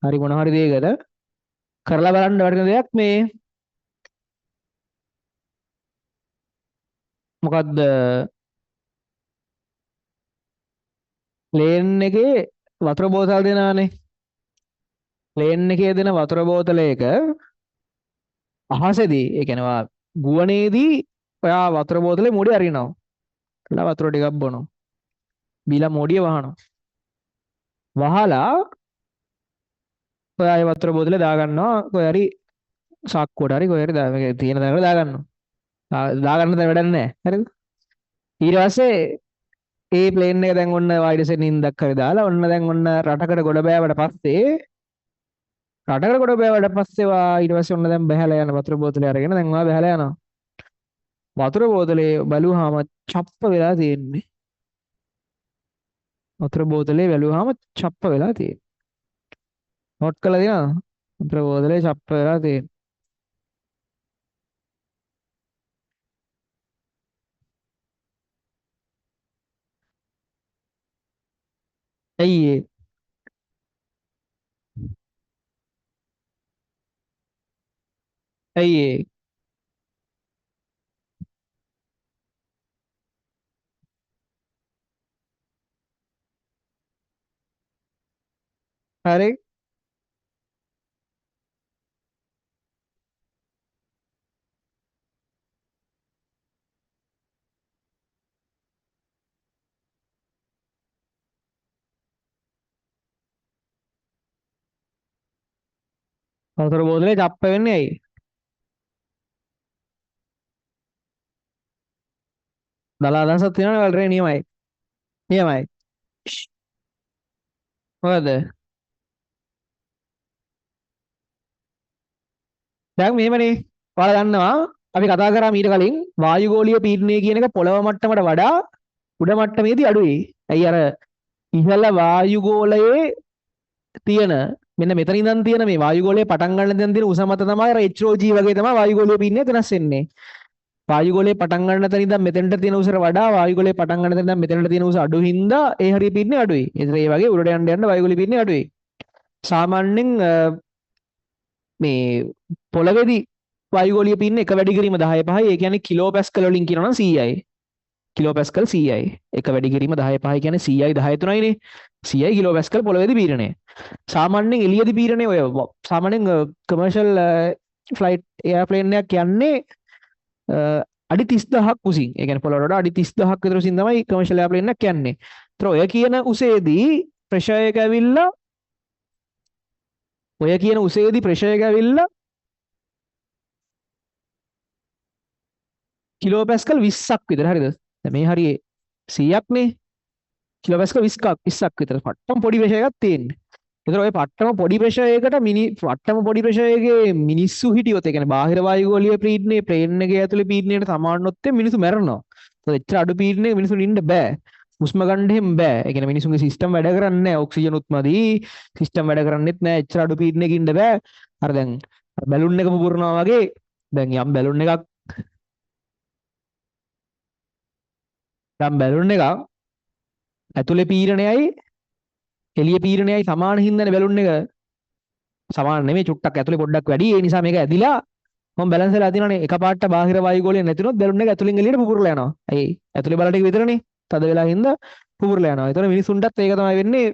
හරි මොන හරි දෙයකට කරලා බලන්න වටින දෙයක් මේ මොකද්ද ප්ලේන් එකේ වතුර බෝතල් දෙනානේ. ප්ලේන් එකේ දෙන වතුර බෝතලයක අහසේදී ඒ කියන්නේ ගුවනේදී ඔයා වතුර බෝතලේ මුඩේ අරිනවා. ලා වතුර ටිකක් බොනවා. බීලා මොඩිය වහනවා. වහලා ඔයා ඒ වතුර බෝතලේ දාගන්නවා කොහේ හරි සාක්කුවට හරි කොහේ හරි තියෙන තැනකට දාගන්නවා. දාගන්න තැන වැඩක් නැහැ. හරිද? ඊට පස්සේ ඒ ප්ලේන් එක දැන් ඔන්න වයිඩසෙන් නින්දක් හරි දාලා ඔන්න දැන් ඔන්න රටකට ගොඩ බෑවට පස්සේ රටකට ගොඩ බෑවට පස්සේ ඊට පස්සේ ඔන්න දැන් බහැලා යන වතුර බෝතලේ අරගෙන දැන් බහැලා යනවා. වතුර බෝතලේ බැලුවාම චප්ප වෙලා තියෙන්නේ. වතුර බෝතලේ බැලුවාම චප්ප වෙලා තියෙන්නේ. නෝට් කරලා දිනනවා. වතුර බෝතලේ චප්ප වෙලා තියෙන්නේ. ඇයි ඒ? ඇයි ඒ? හරි. වතුර බෝතලේ චප්ප වෙන්නේ ඇයි? දලා අදහසක් තියෙනවනේ වලරේ නියමයි. නියමයි. මොකද? දැන් මෙහෙමනේ. ඔයාලා දන්නවා අපි කතා කරා මීට කලින් වායුගෝලීය පීඩනය කියන එක පොළව මට්ටමට වඩා උඩ මට්ටමේදී අඩුයි. ඇයි අර ඉහළ වායුගෝලයේ තියෙන මෙන්න මෙතන ඉඳන් තියෙන මේ වායුගෝලයේ පටන් ගන්න තැන තියෙන උස මත තමයි අර HOG වගේ තමයි වායුගෝලීය පීඩනය වෙනස් වෙන්නේ. වායුගෝලයේ පටන් ගන්න තැන ඉඳන් මෙතෙන්ට තියෙන උසට වඩා වායුගෝලයේ පටන් ගන්න තැන ඉඳන් මෙතෙන්ට තියෙන උස අඩු හින්දා ඒ හරිය පීඩනය අඩුයි. ඒතර ඒ වගේ උඩට යන්න යන්න වායුගෝලීය පීඩනය අඩුයි. සාමාන්‍යයෙන් මේ පොළවේදී වායුගෝලීය පීඩනය එක වැඩි කිරීම 10/5. ඒ කියන්නේ කිලෝ පැස්කල් වලින් කියනවා නම් 100යි. Kilo Pascal 100යි. එක වැඩි කිරීම 10/5 කියන්නේ 100යි 13යිනේ. 100යි කිලෝ පැස්කල් පොළවේදී පීඩනය. සාමාන්‍යයෙන් එළියදී පීඩනය ඔය සාමාන්‍යයෙන් කමර්ෂල් ෆ්ලයිට් එයාප්ලේන් එකක් යන්නේ අඩි 30000ක් උසින්. ඒ කියන්නේ පොළොවට වඩා අඩි 30000ක් විතර උසින් තමයි කමර්ෂල් එයාප්ලේන් එකක් යන්නේ. ඒතර ඔය කියන උසේදී ප්‍රෙෂර් එක ඇවිල්ලා ඔය කියන උසේදී ප්‍රෙෂර් එක ඇවිල්ලා කිලෝ පැස්කල් 20ක් විතර හරිද? දැන් මේ හරියේ 100ක් නේ. කිලෝ පැස්කල් 20ක් විතර පට්ටම පොඩි ප්‍රෙෂර් එකක් තියෙන්නේ. ඒතර ඔය පට්ටම පොඩි ප්‍රෙෂර් එකකට පට්ටම පොඩි ප්‍රෙෂර් එකේ මිනිස්සු හිටියොත් ඒ කියන්නේ බාහිර වායුගෝලීය පීඩනයේ ප්ලේන් එකේ ඇතුලේ පීඩනයට සමානොත් මිනිස්සු මැරෙනවා. ඒතර එච්චර අඩු පීඩනයක මිනිස්සුන් ඉන්න බෑ. හුස්ම ගන්න හැම බෑ. ඒ කියන්නේ මිනිසුන්ගේ සිස්ටම් වැඩ කරන්නේ නැහැ. ඔක්සිජන් උත්මදී සිස්ටම් වැඩ කරන්නේත් නැහැ. එච්චර අඩු පීඩනයක ඉන්න බෑ. අර දැන් බැලුන් එක පුපුරනවා වගේ දැන් යම් බැලුන් එකක් ඇතුලේ පීඩනයයි එළිය පීඩනයයි සමාන හින්දානේ බැලුන් එක සමාන නෙමෙයි චුට්ටක් ඇතුලේ පොඩ්ඩක් වැඩි. ඒ නිසා මේක ඇදිලා මොම් බැලන්ස් වෙලා තියෙනවානේ. එකපාරට බාහිර වායුගෝලය නැතිනොත් බැලුන් එක ඇතුලෙන් එළියට පුපුරලා යනවා. ඇයි? ඇතුලේ බල ටික විතරනේ. තද වෙලා හින්දා පුපුරලා යනවා. ඒතර මිනිසුන්ටත් ඒක තමයි වෙන්නේ.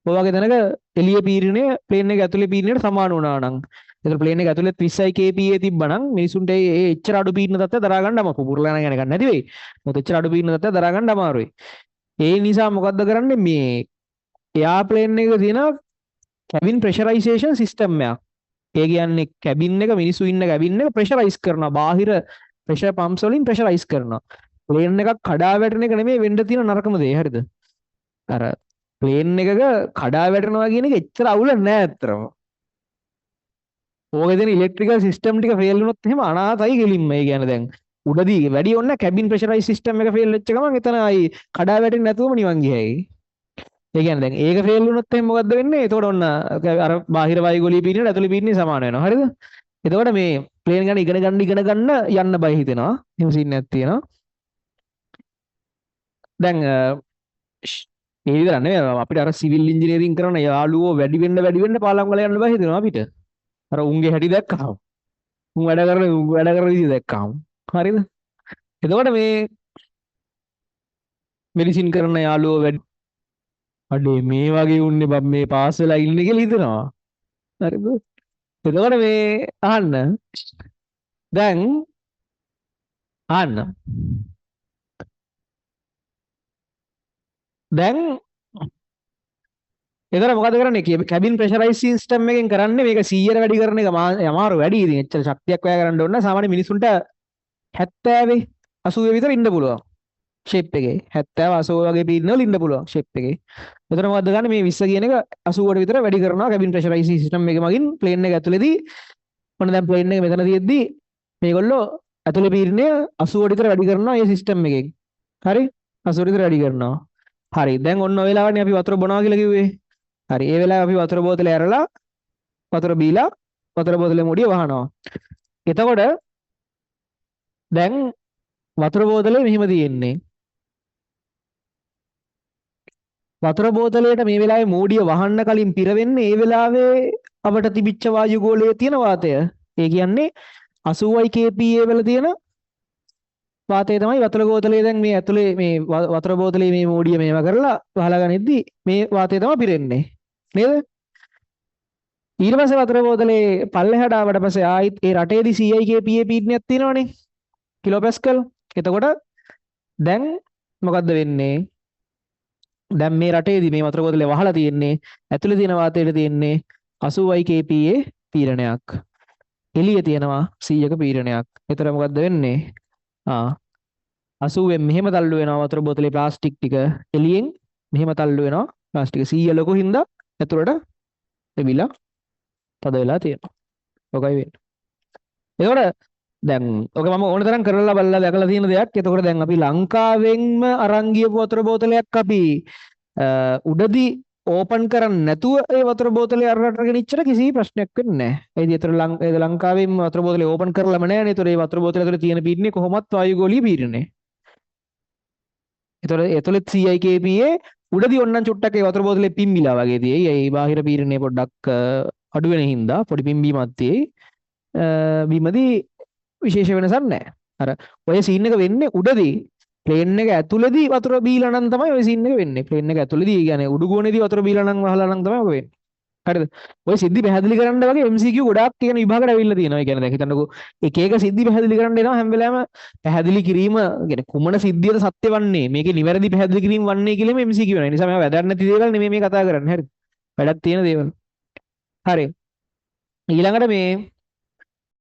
ඔය වගේ තැනක එළිය පීඩනය ප්ලේන් එක ඇතුලේ පීඩනයට සමාන වුණා නම්. ඒතර ප්ලේන් එක ඇතුලේ 30 kPa තිබ්බනම් මිනිසුන්ට ඒ එච්චර අඩු පීඩන තත්ත්වය දරා ගන්න අමාරුයි. පුපුරලා යන ගණන් නැති වෙයි. මොකද එච්චර අඩු පීඩන තත්ත්වය දරා ගන්න අමාරුයි. ඒ නිසා මොකද්ද කරන්නේ මේ එයාප්ලේන් එකක තියෙන කැබින් ප්‍රෙෂරයිසේෂන් සිස්ටම් එකක්. ඒ කියන්නේ කැබින් එක මිනිස්සු ඉන්න කැබින් එක ප්‍රෙෂරයිස් කරනවා. බාහිර ප්‍රෙෂර් පම්ප්ස් වලින් ප්‍රෙෂරයිස් කරනවා. ප්ලේන් එකක් කඩා වැටෙන එක නෙමෙයි වෙන්න තියෙන නරකම දේ. හරිද? අර ප්ලේන් එකක කඩා වැටෙනවා කියන එක එච්චර අවුල නෑ අත්‍තරම. ඕකේ තියෙන ඉලෙක්ට්‍රිකල් සිස්ටම් ටික ෆේල් වුණොත් එහෙම අනාතයි ගෙලින්ම. ඒ කියන්නේ දැන් උඩදී වැඩි ඕන කැබින් ප්‍රෙෂරයිස් සිස්ටම් එක ෆේල් වෙච්ච ගමන් එතන ආයි කඩා වැටෙන්නේ නැතුවම නිවන් ගියයි. ඒ කියන්නේ දැන් ඒක ෆේල් වුණොත් එහෙනම් මොකද්ද වෙන්නේ? එතකොට ඔන්න අර බාහිර වායුගෝලීය පීඩනයට ඇතුළේ පීඩනය සමාන වෙනවා. හරිද? එතකොට මේ ප්ලේන් ගැන ඉගෙන ගන්න යන්න බය හිතෙනවා. එහෙම සීන් එකක් තියෙනවා. දැන් ඒ විතරක් නෙවෙයි අපිට අර සිවිල් ඉංජිනේරින් කරන යාළුවෝ වැඩි වෙන්න පාලම් වල යන්න බෑ හිතෙනවා අපිට. අර උන්ගේ හැටි දැක්කහම. උන් වැඩ කරන විදිහ දැක්කහම. හරිද? එතකොට මේ මෙඩිසින් කරන යාළුවෝ වැඩි අඩේ මේ වගේ උන්නේ බම් මේ පාස් වෙලා ඉන්නේ කියලා හිතනවා. හරිද? එතකොට මේ අහන්න. දැන් අහන්න. දැන් එතන මොකද කරන්නේ කැබින් ප්‍රෙෂරයිස් සිස්ටම් එකෙන් කරන්නේ මේක 100ට වැඩි කරන එක අමාරු වැඩි ඉතින් එච්චර ශක්තියක් වැය කරන්න ඕන සාමාන්‍ය මිනිසුන්ට 70 80 විතර ඉන්න පුළුවන් ෂේප් එකේ 70 80 වගේ පීඩන වල ඉන්න පුළුවන් ෂේප් එකේ. එතන මොකද ගන්න මේ 20 කියන එක 80ට විතර වැඩි කරනවා කැබින් ප්‍රෙෂරයිස් සිස්ටම් එක මගින් ප්ලේන් එක ඇතුලේදී මොන දැන් ප්ලේන් එක මෙතන තියෙද්දි මේගොල්ලෝ ඇතුලේ පීඩනය 80ට විතර වැඩි කරනවා මේ සිස්ටම් එකෙන්. හරි 80ට විතර වැඩි කරනවා. හරි දැන් ඔන්න ඔය වෙලාවනේ අපි වතුර බොනවා කියලා කිව්වේ. හරි ඒ වෙලාවේ අපි වතුර බෝතලේ ඇරලා වතුර බීලා වතුර බෝතලේ මුඩිය වහනවා. එතකොට දැන් වතුර බෝතලේ මෙහිම තියෙන්නේ. වතුර බෝතලයට මේ වෙලාවේ මූඩිය වහන්න කලින් පිර වෙන්නේ ඒ වෙලාවේ අපට තිබිච්ච වායු ගෝලයේ තියෙන වාතය. ඒ කියන්නේ 80යි kPa වල තියෙන වාතය තමයි වතුර බෝතලේ දැන් මේ ඇතුලේ මේ වතුර බෝතලේ මේ මූඩිය මේවා කරලා වහලා ගනිද්දි මේ වාතය තමයි පිරෙන්නේ. නේද? ඊට පස්සේ වතුර බෝතලේ පල්ලෙහාට ආවට පස්සේ ආයිත් ඒ රටේදී 100යි kPa පීඩනයක් තියෙනවනේ. කිලෝපැස්කල්. එතකොට දැන් මොකද්ද වෙන්නේ? දැන් මේ රටේදී මේ වතුර බෝතලේ වහලා තියෙන්නේ ඇතුලේ තියෙන වාතයට තියෙන්නේ 80යි kPa පීඩනයක්. එළියේ තියෙනවා 100ක පීඩනයක්. එතන මොකද්ද වෙන්නේ? 80ෙන් මෙහෙම තල්ලු වෙනවා වතුර බෝතලේ ප්ලාස්ටික් ටික එළියෙන් මෙහෙම තල්ලු වෙනවා ප්ලාස්ටික් 100 ලොකු හින්දා ඇතුළට එවිලා තද වෙලා තියෙනවා. ඔකයි වෙන්නේ. එතකොට දැන් ඔක මම ඕන තරම් කරලා බලලා දැකලා තියෙන දෙයක්. එතකොට දැන් අපි ලංකාවෙන්ම අරන් ගියපු වතුර බෝතලයක් අපි උඩදී ඕපන් කරන්නේ නැතුව ඒ වතුර බෝතලේ අරකට ගෙනිච්චට කිසි ප්‍රශ්නයක් වෙන්නේ නැහැ. ඒද ලංකාවෙම වතුර බෝතලේ ඕපන් කරලම නැහැ නේ. ඒතර ඒ වතුර බෝතලේ ඇතුලේ තියෙන පීඩනේ කොහොමත් වායුගෝලීය පීඩනේ. ඒතර ඇතුලේ 100යි kPa උඩදී ඔන්නම් චුට්ටක් ඒ වතුර බෝතලේ පිම්බිලා වගේ තියෙයි. ඒ බාහිර පීඩනේ පොඩ්ඩක් අඩු වෙන හින්දා පොඩි පිම්බීමක් තියෙයි. බීමදී විශේෂ වෙනසක් නැහැ. අර ඔය සීන් එක වෙන්නේ උඩදී ප්ලේන් එක ඇතුළේදී වතුර බීලා නම් තමයි ඔය සීන් එක වෙන්නේ. ප්ලේන් එක ඇතුළේදී කියන්නේ උඩුගෝනේදී වතුර බීලා නම් වහලා නම් තමයි ඔක වෙන්නේ. හරිද? ඔය සිද්ධි පැහැදිලි කරන්න වගේ MCQ ගොඩාක් කියන විභාගයට ඇවිල්ලා තියෙනවා. ඒ කියන්නේ දැන් හිතන්නකෝ එක එක සිද්ධි පැහැදිලි කරන්න එනවා හැම වෙලාවෙම පැහැදිලි කිරීම කියන්නේ කුමන සිද්ධියද සත්‍ය වන්නේ මේකේ නිවැරදි පැහැදිලි කිරීම වන්නේ කියලාම MCQ වෙනවා. ඒ නිසා මේවා වැදගත් නැති දේවල් නෙමෙයි මේ කතා කරන්නේ. හරිද? වැඩක් තියෙන දේවල්. හරි. ඊළඟට මේ